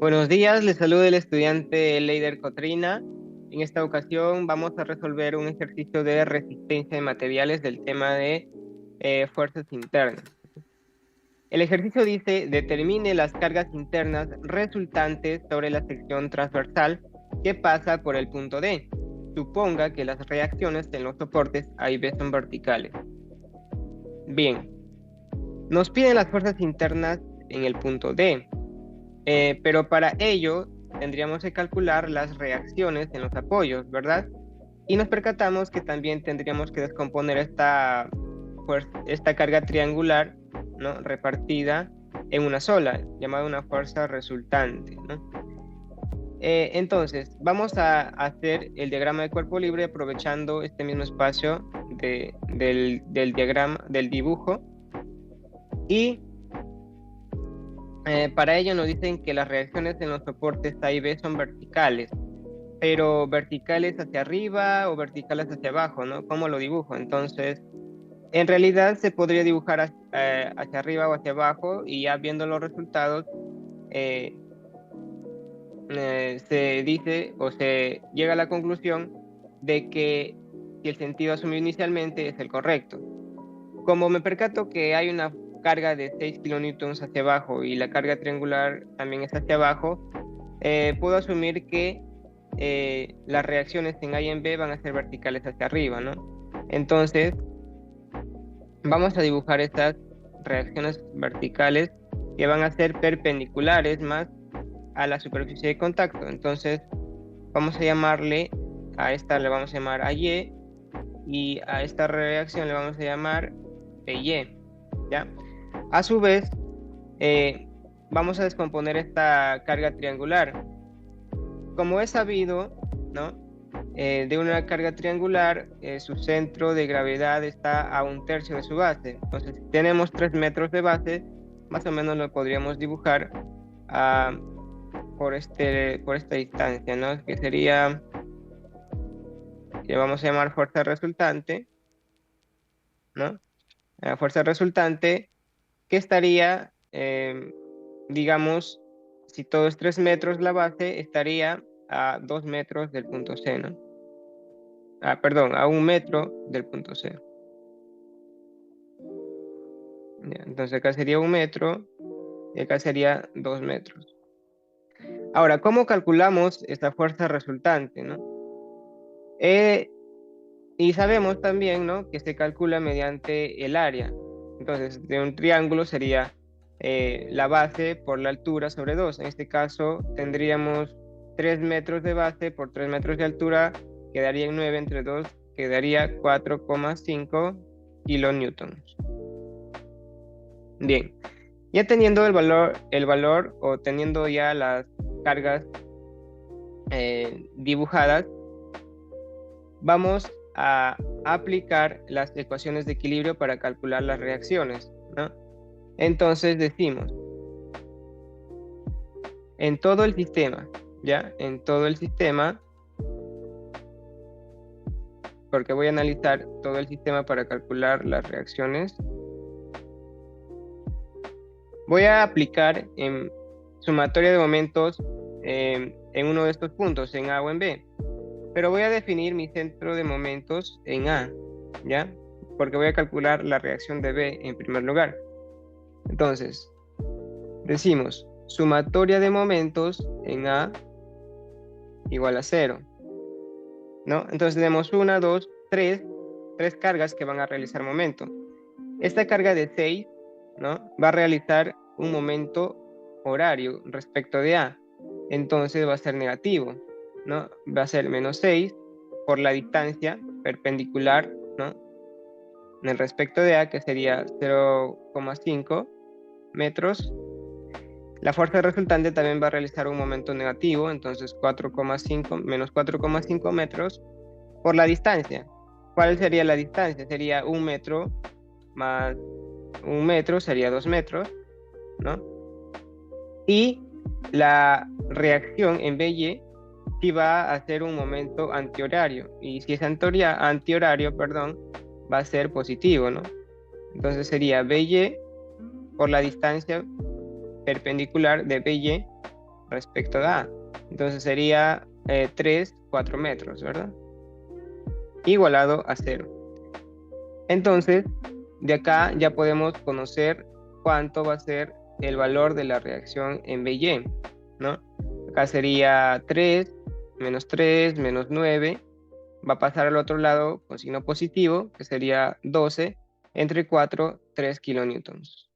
Buenos días, les saluda el estudiante Leider Cotrina. En esta ocasión vamos a resolver un ejercicio de resistencia de materiales del tema de fuerzas internas. El ejercicio dice, determine las cargas internas resultantes sobre la sección transversal que pasa por el punto D. Suponga que las reacciones en los soportes A y B son verticales. Bien, nos piden las fuerzas internas en el punto D. Pero para ello tendríamos que calcular las reacciones en los apoyos, ¿verdad? Y nos percatamos que también tendríamos que descomponer esta carga triangular, ¿no? Repartida en una sola, llamada una fuerza resultante, ¿no? Entonces, vamos a hacer el diagrama de cuerpo libre aprovechando este mismo espacio del diagrama, del dibujo. Y para ello nos dicen que las reacciones en los soportes A y B son verticales, pero verticales hacia arriba o verticales hacia abajo, ¿no? ¿Cómo lo dibujo? Entonces, en realidad se podría dibujar hacia arriba o hacia abajo y ya viendo los resultados eh, se dice o se llega a la conclusión de que si el sentido asumido inicialmente es el correcto. Como me percato que hay una carga de 6 kilonewtons hacia abajo y la carga triangular también es hacia abajo, puedo asumir que las reacciones en A y en B van a ser verticales hacia arriba, ¿no? Entonces, vamos a dibujar estas reacciones verticales que van a ser perpendiculares más a la superficie de contacto. Entonces, vamos a llamarle, a esta le vamos a llamar AY y a esta reacción le vamos a llamar PY, ¿ya? A su vez, vamos a descomponer esta carga triangular. Como es sabido, ¿no? De una carga triangular, su centro de gravedad está a 1/3 de su base. Entonces, si tenemos 3 metros de base, más o menos lo podríamos dibujar por esta distancia, ¿no? Que sería, que vamos a llamar fuerza resultante, ¿no? La fuerza resultante que estaría, digamos, si todo es 3 metros la base, estaría a 2 metros del punto C, ¿no? Perdón, a 1 metro del punto C. Ya, entonces acá sería 1 metro y acá sería 2 metros. Ahora, ¿cómo calculamos esta fuerza resultante, no? Y sabemos también, ¿no? Que se calcula mediante el área. Entonces, de un triángulo sería la base por la altura sobre 2. En este caso, tendríamos 3 metros de base por 3 metros de altura, quedaría en 9 entre 2, quedaría 4,5 kilonewtons. Bien, ya teniendo el valor o teniendo ya las cargas dibujadas, vamos a aplicar las ecuaciones de equilibrio para calcular las reacciones, ¿no? Entonces decimos, en todo el sistema, ¿ya? En todo el sistema, porque voy a analizar todo el sistema para calcular las reacciones, voy a aplicar en sumatoria de momentos en uno de estos puntos, en A o en B. Pero voy a definir mi centro de momentos en A, ¿ya? Porque voy a calcular la reacción de B en primer lugar. Entonces, decimos, sumatoria de momentos en A igual a 0, ¿no? Entonces tenemos 1, 2, 3 cargas que van a realizar momento. Esta carga de 6, ¿no? Va a realizar un momento horario respecto de A. Entonces va a ser negativo, ¿no? Va a ser menos 6 por la distancia perpendicular, ¿no? En el respecto de A, que sería 0,5 metros. La fuerza resultante también va a realizar un momento negativo, entonces 4,5 menos 4,5 metros por la distancia. ¿Cuál sería la distancia? Sería 1 metro más 1 metro, sería 2 metros, ¿no? Y la reacción en BY sí va a hacer un momento antihorario, y si es antihorario, perdón, va a ser positivo, ¿no? Entonces sería BY por la distancia perpendicular de BY respecto a A. Entonces sería 3, 4 metros, ¿verdad? Igualado a 0. Entonces, de acá ya podemos conocer cuánto va a ser el valor de la reacción en BY, ¿no? Acá sería 3, menos 9, va a pasar al otro lado con signo positivo, que sería 12, entre 4, 3 kilonewtons.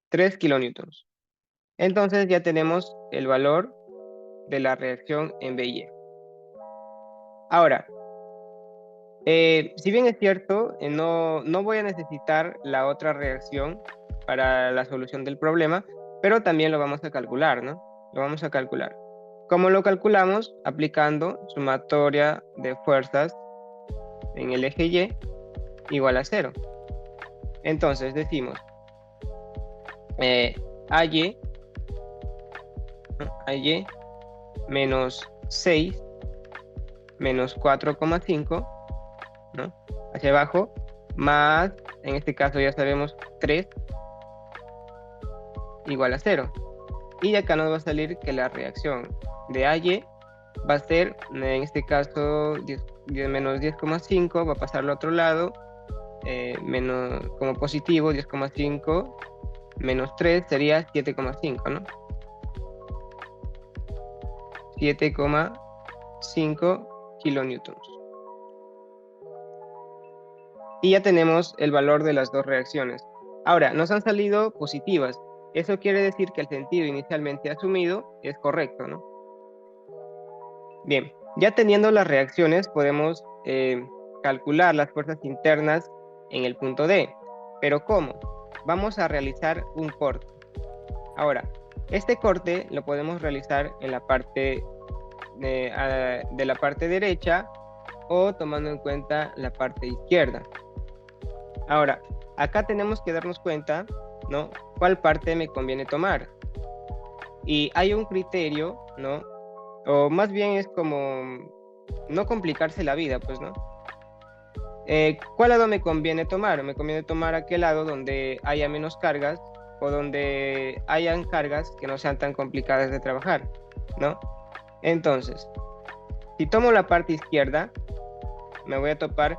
3 kilonewtons. Entonces ya tenemos el valor de la reacción en BY. Ahora, si bien es cierto, no voy a necesitar la otra reacción para la solución del problema, pero también lo vamos a calcular, ¿no? Lo vamos a calcular. ¿Cómo lo calculamos? Aplicando sumatoria de fuerzas en el eje Y igual a 0. Entonces decimos AY, ¿no? AY menos 6 menos 4,5, ¿no? Hacia abajo, más, en este caso ya sabemos, 3 igual a 0. Y acá nos va a salir que la reacción de AY va a ser, en este caso, menos 10,5, va a pasar al otro lado, menos, como positivo, 10,5 menos 3 sería 7,5, ¿no? 7,5 kilonewtons. Y ya tenemos el valor de las dos reacciones. Ahora, nos han salido positivas. Eso quiere decir que el sentido inicialmente asumido es correcto, ¿no? Bien, ya teniendo las reacciones podemos calcular las fuerzas internas en el punto D. ¿Pero cómo? Vamos a realizar un corte. Ahora, este corte lo podemos realizar en la parte de la parte derecha o tomando en cuenta la parte izquierda. Ahora, acá tenemos que darnos cuenta, ¿no? ¿Cuál parte me conviene tomar? Y hay un criterio, ¿no? O más bien es como no complicarse la vida, pues, ¿no? ¿Cuál lado me conviene tomar? Me conviene tomar aquel lado donde haya menos cargas o donde hayan cargas que no sean tan complicadas de trabajar, ¿no? Entonces, si tomo la parte izquierda, me voy a topar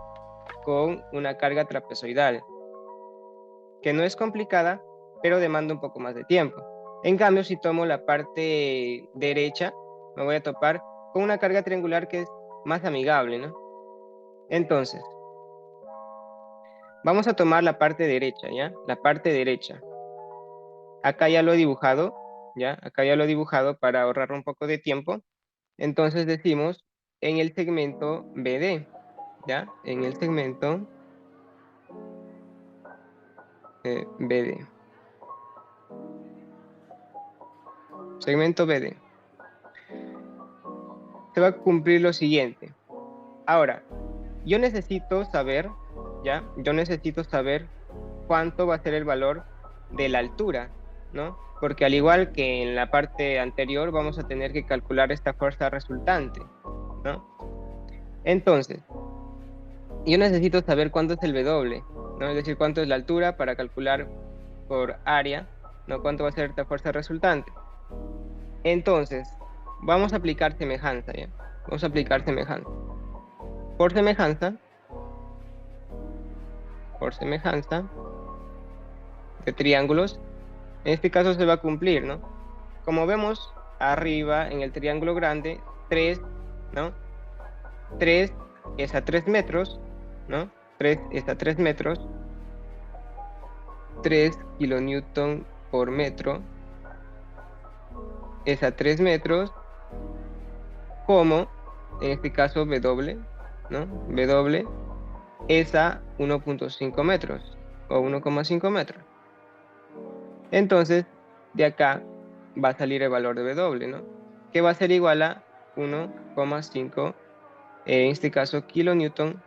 con una carga trapezoidal, que no es complicada, pero demanda un poco más de tiempo. En cambio, si tomo la parte derecha, me voy a topar con una carga triangular que es más amigable, ¿no? Entonces, vamos a tomar la parte derecha, ¿ya? La parte derecha. Acá ya lo he dibujado, ¿ya? Acá ya lo he dibujado para ahorrar un poco de tiempo. Entonces decimos en el segmento BD, ¿ya? En el segmento BD. Segmento BD. Se va a cumplir lo siguiente. Ahora, yo necesito saber, ¿ya? Yo necesito saber cuánto va a ser el valor de la altura, ¿no? Porque al igual que en la parte anterior, vamos a tener que calcular esta fuerza resultante, ¿no? Entonces, yo necesito saber cuánto es el W, ¿no? Es decir, cuánto es la altura para calcular por área, ¿no? Cuánto va a ser esta fuerza resultante. Entonces, vamos a aplicar semejanza, ¿ya? Vamos a aplicar semejanza. Por semejanza de triángulos, en este caso se va a cumplir, ¿no? Como vemos arriba en el triángulo grande, 3, ¿no? 3 es a 3 metros, ¿no? 3 es a 3 metros, 3 kilonewton por metro es a 3 metros, como en este caso W, ¿no? W es a 1.5 metros o 1,5 metros. Entonces, de acá va a salir el valor de W, ¿no? Que va a ser igual a 1,5, en este caso, kilonewton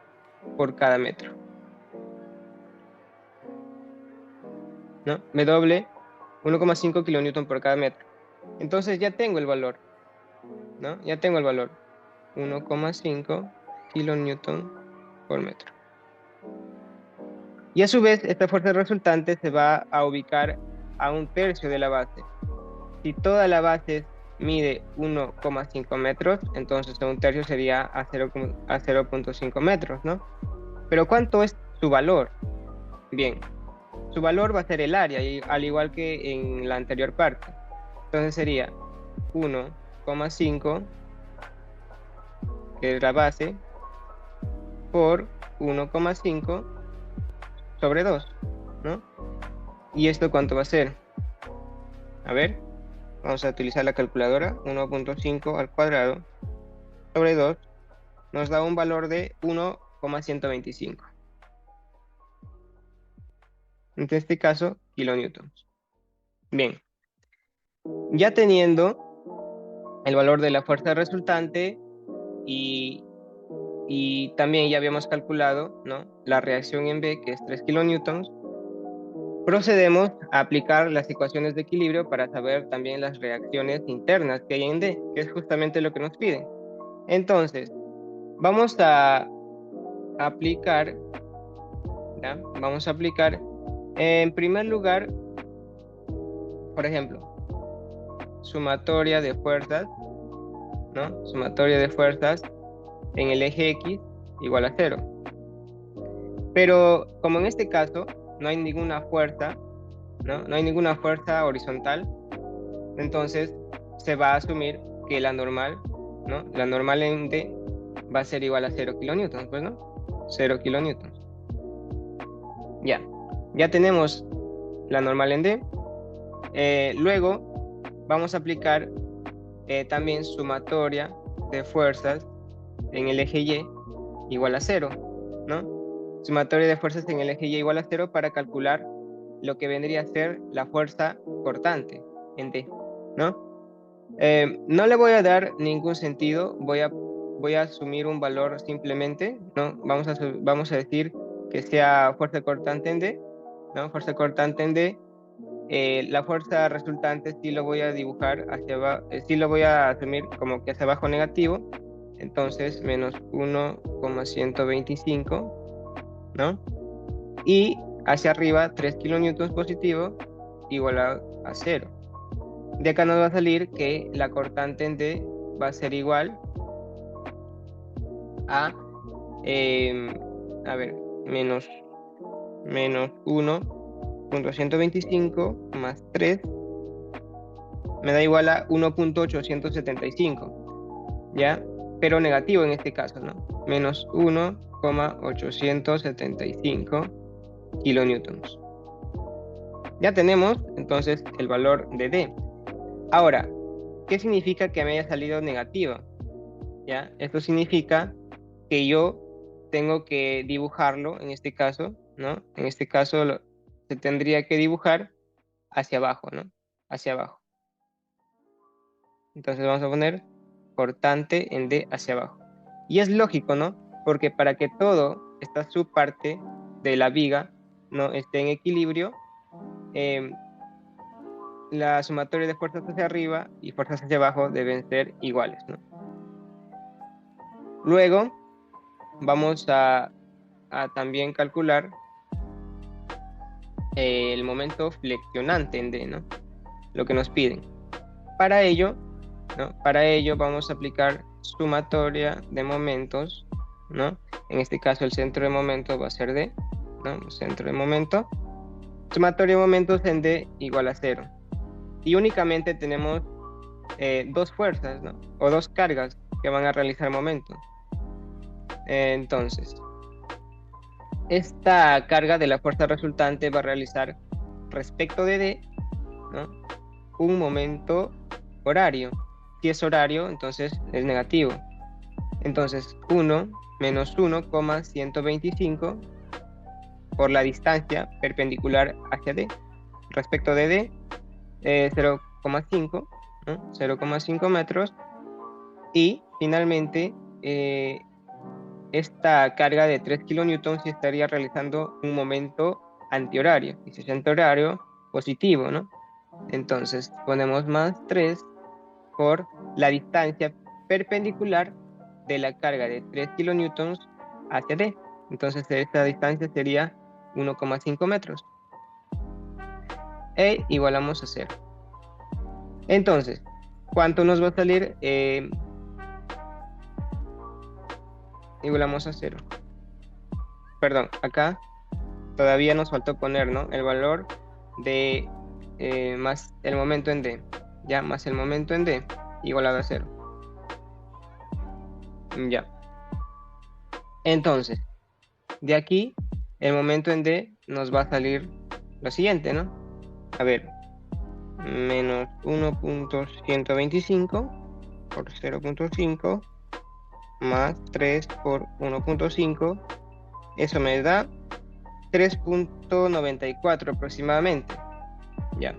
por cada metro, ¿no? W, 1,5 kilonewton por cada metro. Entonces ya tengo el valor, ¿no? Ya tengo el valor. 1,5 kilonewton por metro. Y a su vez, esta fuerza resultante se va a ubicar a 1/3 de la base. Si toda la base mide 1,5 metros, entonces un tercio sería a 0,5 metros, ¿no? Pero ¿cuánto es su valor? Bien, su valor va a ser el área, al igual que en la anterior parte. Entonces sería 1,5, que es la base, por 1,5 sobre 2, ¿no? ¿Y esto cuánto va a ser? A ver, vamos a utilizar la calculadora. 1,5 al cuadrado sobre 2 nos da un valor de 1,125. En este caso, kilonewtons. Bien, ya teniendo el valor de la fuerza resultante y, y también ya habíamos calculado, ¿no?, la reacción en B, que es 3 kilonewtons, procedemos a aplicar las ecuaciones de equilibrio para saber también las reacciones internas que hay en D, que es justamente lo que nos piden. Entonces, vamos a aplicar, ¿ya? Vamos a aplicar, en primer lugar, por ejemplo, sumatoria de fuerzas, ¿no? Sumatoria de fuerzas en el eje X igual a 0. Pero como en este caso no hay ninguna fuerza, ¿no? No hay ninguna fuerza horizontal, entonces se va a asumir que la normal, ¿no?, la normal en D va a ser igual a 0 kilonewtons, pues, ¿no? 0 kilonewtons. Ya tenemos la normal en D. Luego vamos a aplicar también sumatoria de fuerzas en el eje Y igual a 0, ¿no? Sumatoria de fuerzas en el eje Y igual a 0 para calcular lo que vendría a ser la fuerza cortante en D, ¿no? No le voy a dar ningún sentido, voy a asumir un valor simplemente, ¿no? Vamos a decir que sea fuerza cortante en D, ¿no? Fuerza cortante en D. La fuerza resultante sí lo voy a dibujar hacia abajo, sí lo voy a asumir como que hacia abajo negativo, entonces menos 1,125, ¿no? Y hacia arriba 3 kilonewtons positivo igual a 0. De acá nos va a salir que la cortante en D va a ser igual a, a ver, menos 1,125 más 3 me da igual a 1,875, ¿ya? Pero negativo en este caso, ¿no? Menos 1,875 kilonewtons. Ya tenemos entonces el valor de D. Ahora, ¿qué significa que me haya salido negativa? ¿Ya? Esto significa que yo tengo que dibujarlo en este caso, ¿no? En este caso se tendría que dibujar hacia abajo, ¿no? Hacia abajo. Entonces vamos a poner cortante en D hacia abajo. Y es lógico, ¿no? Porque para que todo, esta subparte de la viga, no esté en equilibrio, la sumatoria de fuerzas hacia arriba y fuerzas hacia abajo deben ser iguales, ¿no? Luego vamos a también calcular el momento flexionante en D, ¿no? Lo que nos piden. Para ello, ¿no?, para ello vamos a aplicar sumatoria de momentos, ¿no? En este caso el centro de momento va a ser D, ¿no? Centro de momento. Sumatoria de momentos en D igual a 0. Y únicamente tenemos dos fuerzas, ¿no?, o dos cargas que van a realizar momento. Entonces, esta carga de la fuerza resultante va a realizar respecto de D, ¿no?, un momento horario. Si es horario, entonces es negativo. Entonces 1 menos 1,125 por la distancia perpendicular hacia D. Respecto de D, 0,5, ¿no? 0,5 metros. Y finalmente, esta carga de 3 kilonewtons estaría realizando un momento antihorario. Y si es antihorario, positivo, ¿no? Entonces ponemos más 3 por la distancia perpendicular de la carga de 3 kilonewtons hacia D. Entonces esta distancia sería 1,5 metros. E igualamos a 0. Entonces, ¿cuánto nos va a salir? Igualamos a 0. Perdón, acá todavía nos faltó poner, ¿no? El valor de más el momento en D, ya, más el momento en D, igualado a 0. Ya. Entonces, de aquí, el momento en D nos va a salir lo siguiente, ¿no? A ver, menos 1.125 por 0.5 más 3 por 1.5, eso me da 3.94 aproximadamente, ya.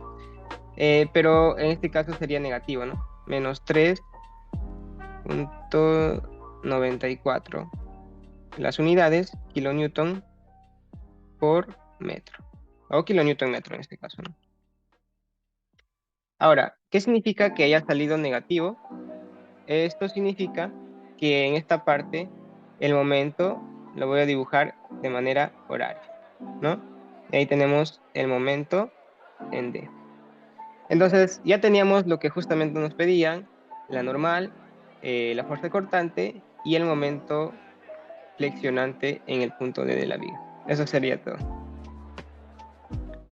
Pero en este caso sería negativo, ¿no? Menos 3.94. Las unidades, kilonewton por metro, o kilonewton metro en este caso, ¿no? Ahora, ¿qué significa que haya salido negativo? Esto significa que en esta parte el momento lo voy a dibujar de manera horaria, ¿no? Y ahí tenemos el momento en D. Entonces ya teníamos lo que justamente nos pedían, la normal, la fuerza cortante y el momento flexionante en el punto D de la viga. Eso sería todo.